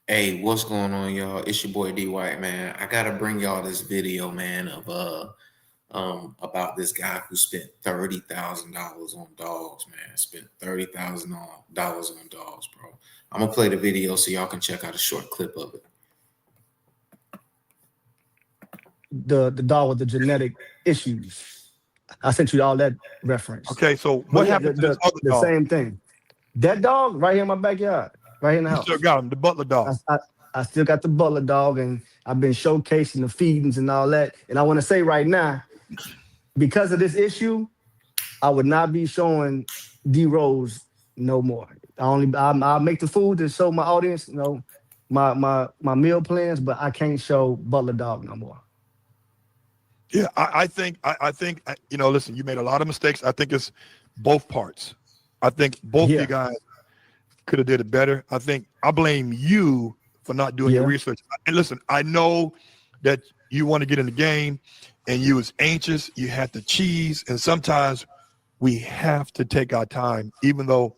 Hey, what's going on, y'all? It's your boy D White, man. I gotta bring y'all this video, man, of about this guy who spent $30,000 on dogs, man. Spent $30,000 on dogs, bro. I'm gonna play the video so y'all can check out a short clip of it. The dog with the genetic issues. I sent you all that reference. Okay, so But what yeah, happened to this other the dog? same thing. That dog right here in my backyard, right here in the You still house. got him, the Butler I, dog. I, I still got the Butler dog, and I've been showcasing the feedings and all that. And I want to say right now, because of this issue, I would not be showing D Rose no more. I'll make the food to show my audience, my meal plans, but I can't show Butler dog no more. Yeah, I think listen, you made a lot of mistakes. I think it's both parts. I think both of you Yeah, guys could have did it better. I blame you for not doing your yeah, research. And listen, I know that you want to get in the game and you was anxious, you had the cheese, and sometimes we have to take our time, even though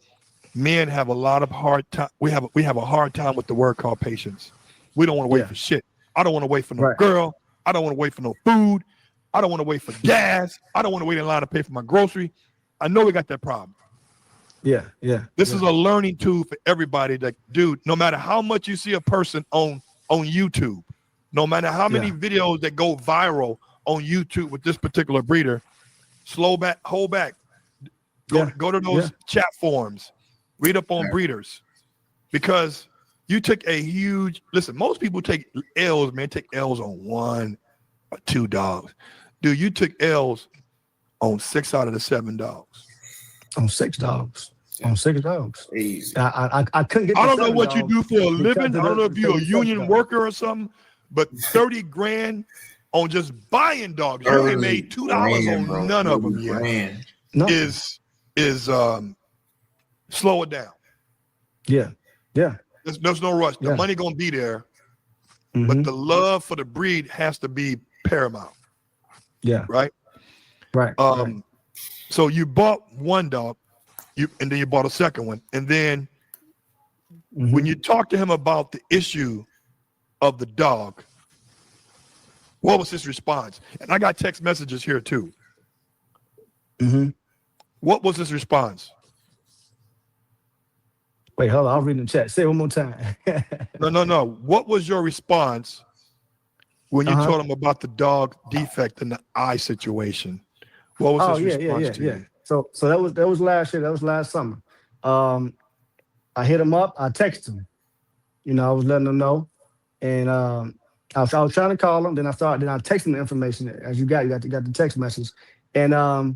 men have a lot of hard time. We have a hard time with the word called patience. We don't want to wait yeah. for shit. I don't want to wait for no Right. girl. I don't want to wait for no food. I don't want to wait for gas. I don't want to wait in line to pay for my grocery. I know we got that problem. Yeah, yeah, This is yeah, a learning tool for everybody. That, dude, no matter how much you see a person on YouTube, no matter how many yeah, videos that go viral on YouTube with this particular breeder, slow back, hold back. yeah, Go to yeah. those chat forums, read up on breeders, because you took a huge listen. Most people take L's, man. Take L's on 1 or 2 dogs. Dude, you took L's on 6 out of the 7 dogs. On 6 dogs. Yeah, On 6 dogs. easy. I couldn't get I the don't know seven what you dogs do for a because living. of I don't know if you're a the first union dog. worker or something, but 30 grand on just buying dogs. You ain't 30 made $2 grand, on bro. none of 30 them yet. grand. Nothing. Is slow it down. Yeah, yeah, There's no rush. The yeah. money gonna be there, but Mm-hmm. the love for the breed has to be paramount, Yeah, right? right, right. So you bought one dog, and then you bought a second one, and then when Mm-hmm. you talk to him about the issue of the dog, what was his response? And I got text messages here too. Mm-hmm. What was his response? Wait, hold on. I'll read in the chat. Say it one more time. No. What was your response when you Uh-huh. told him about the dog defect in the eye situation? What was Oh his yeah, yeah, response yeah, to yeah. you? So that was last year. That was last summer. Um, I hit him up. I texted him. I was letting him know, and I was trying to call him. Then I texted him the information as you got the text message, and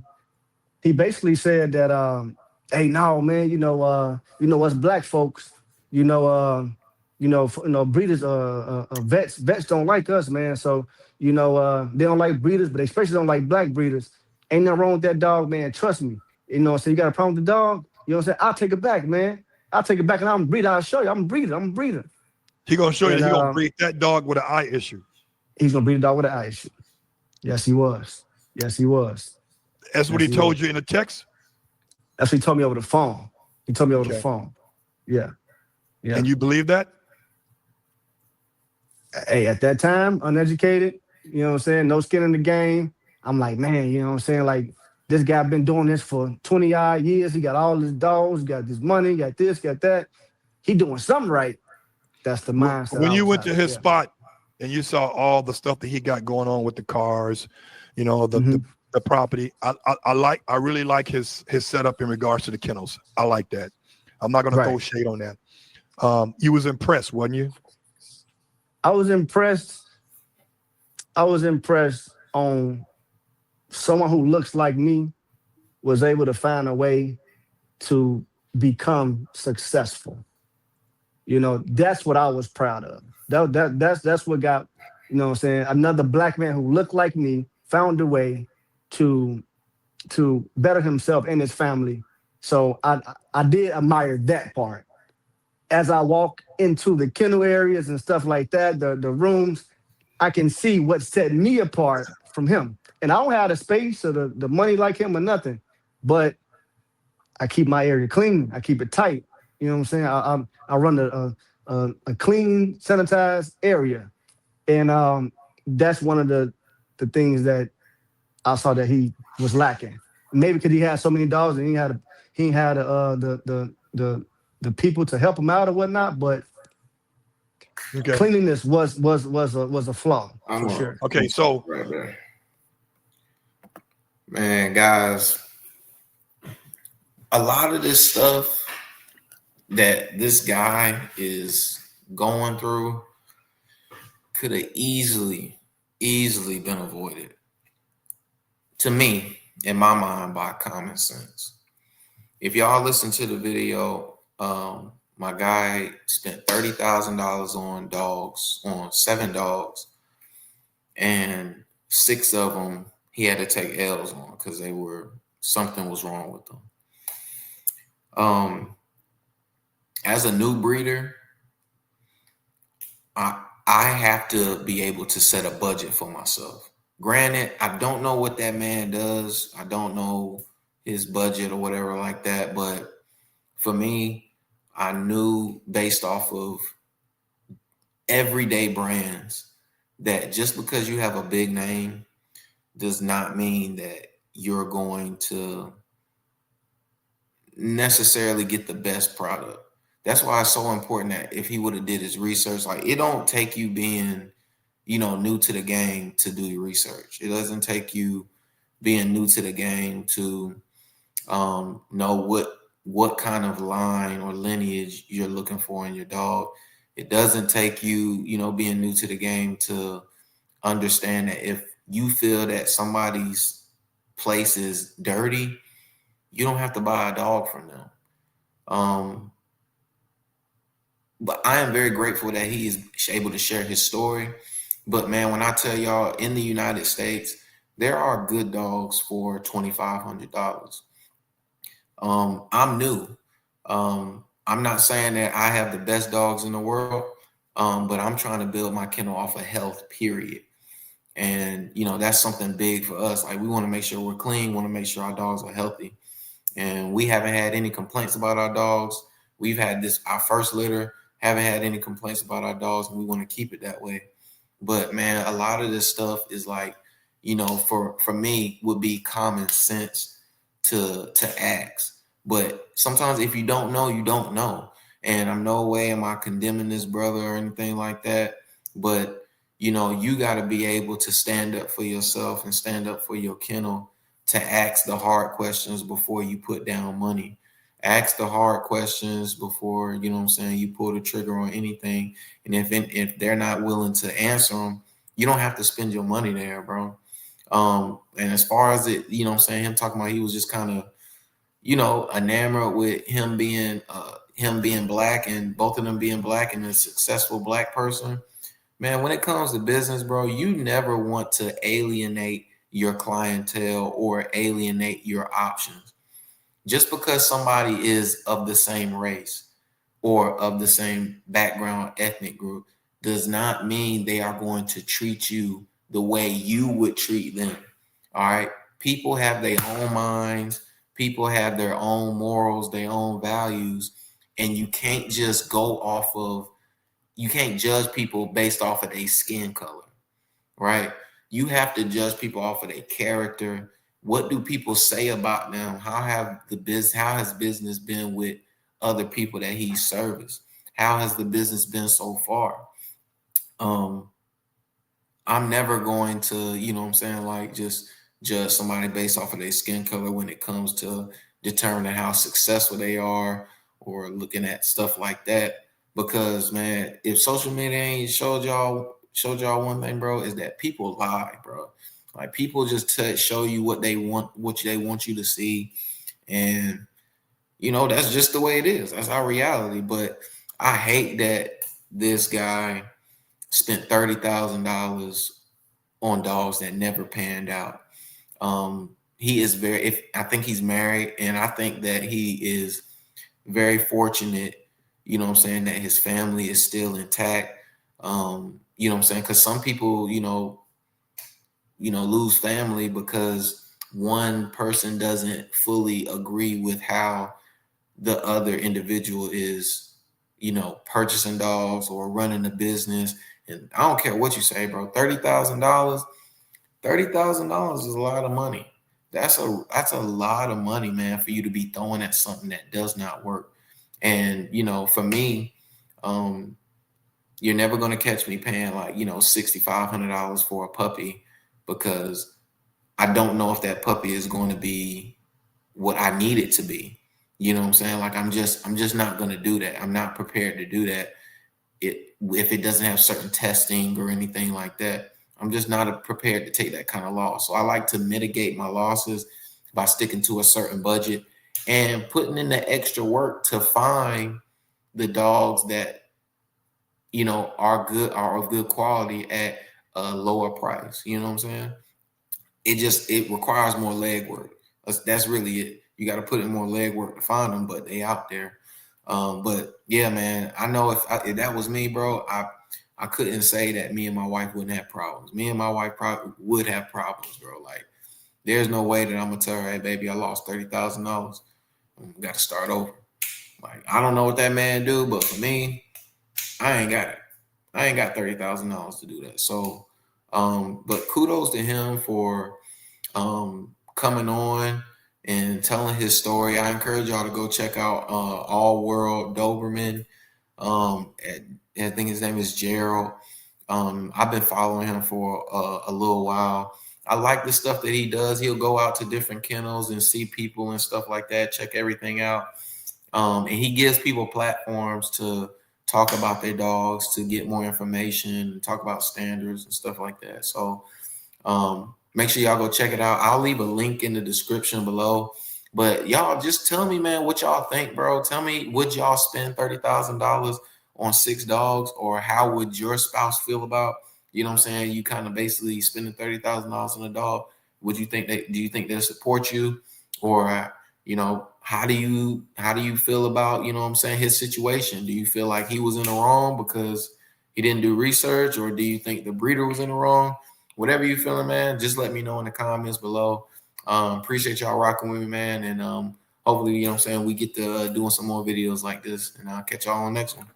he basically said that, hey, no, man, us black folks, breeders, vets don't like us, man. So, they don't like breeders, but they especially don't like black breeders. Ain't nothing wrong with that dog, man. Trust me. So you got a problem with the dog? You know what I'm saying? I'll take it back, man. I'll take it back and I'm a breeder. I'll show you. I'm a breeder. He gonna show you And that he gonna breed that dog with an eye issue. he's gonna breed a dog with an eye issue. Yes, he was. Yes, he was. That's what Yes, he he told was. you in the text. That's what he told me over the phone. He told me over the Okay. phone. Yeah. Yeah. And you believe that? Hey, at that time, uneducated, you know what I'm saying? No skin in the game. I'm like, man, you know what I'm saying? Like, this guy been doing this for 20 odd years. He got all his dogs, he got this money, got this, got that. He doing something right. That's the mindset When I you was went to having. his Yeah. spot and you saw all the stuff that he got going on with the cars, the Mm-hmm. the property. I really like his setup in regards to the kennels. I like that. I'm not gonna throw Right. shade on that. You was impressed, wasn't you? I was impressed. I was impressed on someone who looks like me was able to find a way to become successful. That's what I was proud of. That's what got, what I'm saying, another black man who looked like me found a way to better himself and his family. So I did admire that part. As I walk into the kennel areas and stuff like that, the rooms, I can see what set me apart from him. And I don't have the space or the money like him or nothing, but I keep my area clean. I keep it tight. You know what I'm saying? I run a clean, sanitized area, and that's one of the things that I saw that he was lacking. Maybe because he had so many dogs and he had the people to help him out or whatnot. But Okay. cleanliness was a flaw I'm for a, sure. Okay. So right there. Man, guys, a lot of this stuff that this guy is going through could have easily been avoided. To me, in my mind, by common sense. If y'all listen to the video, my guy spent $30,000 on dogs, on 7 dogs, and 6 of them he had to take L's on because something was wrong with them. As a new breeder, I have to be able to set a budget for myself. Granted, I don't know what that man does. I don't know his budget or whatever like that. But for me, I knew based off of everyday brands that just because you have a big name does not mean that you're going to necessarily get the best product. That's why it's so important that if he would have did his research, like it don't take you being, new to the game to do your research. It doesn't take you being new to the game to know what kind of line or lineage you're looking for in your dog. It doesn't take you, being new to the game to understand that if you feel that somebody's place is dirty, you don't have to buy a dog from them. But I am very grateful that he is able to share his story. But man, when I tell y'all in the United States, there are good dogs for $2,500. I'm new. I'm not saying that I have the best dogs in the world, but I'm trying to build my kennel off of health, period. And that's something big for us. Like we want to make sure we're clean, want to make sure our dogs are healthy. And we haven't had any complaints about our dogs. We've had our first litter, haven't had any complaints about our dogs, and we want to keep it that way. But man, a lot of this stuff is like, for me would be common sense to ask. But sometimes if you don't know, you don't know. And I'm no way am I condemning this brother or anything like that. But you got to be able to stand up for yourself and stand up for your kennel, to ask the hard questions before you put down money. Ask the hard questions before, you pull the trigger on anything. And if they're not willing to answer them, you don't have to spend your money there, bro. And as far as it, him talking about he was just kind of, enamored with him being black, and both of them being black and a successful black person. Man, when it comes to business, bro, you never want to alienate your clientele or alienate your options. Just because somebody is of the same race or of the same background, ethnic group, does not mean they are going to treat you the way you would treat them. All right. People have their own minds. People have their own morals, their own values. And you can't just you can't judge people based off of their skin color, right? You have to judge people off of their character. What do people say about them? How has business been with other people that he serviced? How has the business been so far? I'm never going to, like just judge somebody based off of their skin color when it comes to determining how successful they are or looking at stuff like that. Because man, if social media ain't showed y'all one thing, bro, is that people lie, bro. Like people just show you what they want you to see. And that's just the way it is. That's our reality. But I hate that this guy spent $30,000 on dogs that never panned out. He is I think he's married, and I think that he is very fortunate, that his family is still intact. Because some people, lose family because one person doesn't fully agree with how the other individual is, purchasing dogs or running a business. And I don't care what you say, bro. $30,000 is a lot of money. That's a lot of money, man, for you to be throwing at something that does not work. And for me, you're never gonna catch me paying like $6,500 for a puppy, because I don't know if that puppy is going to be what I need it to be. You know what I'm saying? Like I'm just not gonna do that. I'm not prepared to do that. If it doesn't have certain testing or anything like that, I'm just not prepared to take that kind of loss. So I like to mitigate my losses by sticking to a certain budget and putting in the extra work to find the dogs that are of good quality at a lower price. You know what I'm saying? It requires more legwork. That's really it. You got to put in more legwork to find them, but they out there. But yeah, man, I know if that was me, bro, I couldn't say that me and my wife wouldn't have problems. Me and my wife probably would have problems, bro. Like, there's no way that I'm gonna tell her, hey, baby, I lost $30,000. Got to start over. Like, I don't know what that man do, but for me, I ain't got it. I ain't got $30,000 to do that. So, but kudos to him for coming on and telling his story. I encourage y'all to go check out All World Doberman. I think his name is Gerald. I've been following him for a little while. I like the stuff that he does. He'll go out to different kennels and see people and stuff like that, check everything out. And he gives people platforms to talk about their dogs, to get more information, talk about standards and stuff like that. So make sure y'all go check it out. I'll leave a link in the description below. But y'all just tell me, man, what y'all think, bro. Tell me, would y'all spend $30,000 on 6 dogs, or how would your spouse feel about, you know what I'm saying, you kind of basically spending $30,000 on a dog? Do you think they'll support you? Or how do you feel about, you know what I'm saying, his situation? Do you feel like he was in the wrong because he didn't do research, or do you think the breeder was in the wrong? Whatever you feeling, man, just let me know in the comments below. Appreciate y'all rocking with me, man. And hopefully, you know what I'm saying, we get to doing some more videos like this, and I'll catch y'all on the next one.